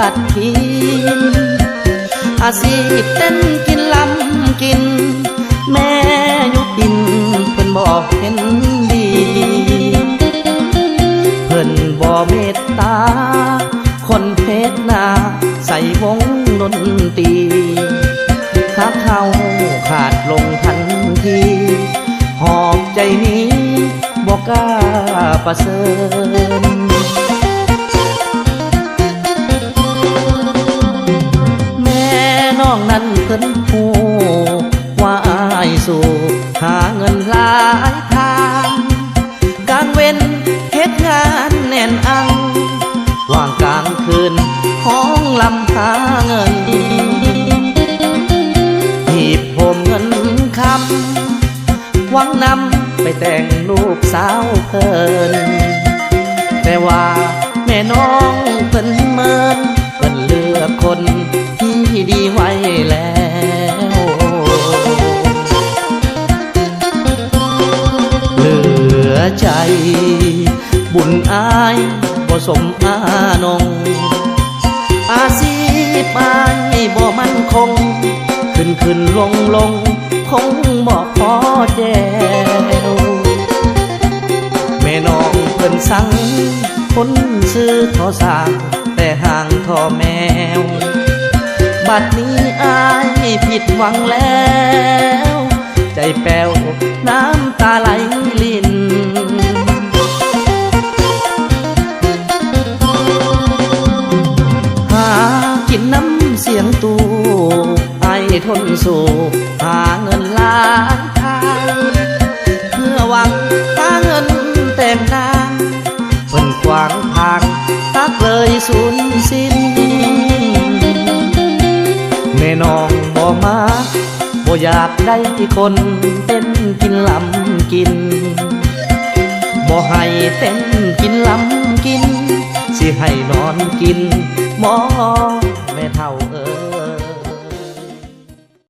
ขัดขีนอาชีพเต้นกินลำกินแม่ยุปินเพิ่นบอกเห็นดีเพิ่นบ่เมตตาคนเพชรนาใส่วงดนตรีถ้าเขาขาดลงทันทีหอบใจนี้บอกกล้าประเสริญแม่น้องนั้นเพิ่นหูว่าอายสู่หาเงินหลายทางกลางเว้นเฮ็ดงานแน่นอังว่างกลางคืนห้องลำหาเงินหีบโหมเงินคำหวังนำไปแต่งลูกสาวเพิ่นแต่ว่าแม่น้องเพิ่นเมินเพิ่นเลือกคนที่ดีไว้แล้วเหลือใจบุญอายบ่สมอานงอาชีพอายบ่มั่นคงขึ้นลงคงบ่พอแจวแม่น้องเพิ่นสั่งคนซื้อทอสร้างแต่ห่างทอแมวบัดนี้อายผิดหวังแล้วใจแป้วน้ำตาไหลลินหากินน้ำเสียงตูไอทนสู่หาเงินล้านทางเพื่อหวังหาเงินแต่งงานเพิ่นกวางทางตักเลยสูญสิ้นแม่น้องบ่มาบ่อยากได้คนเต้นกินลำกินบ่ให้เต้นกินลำกินสิให้นอนกินหมอน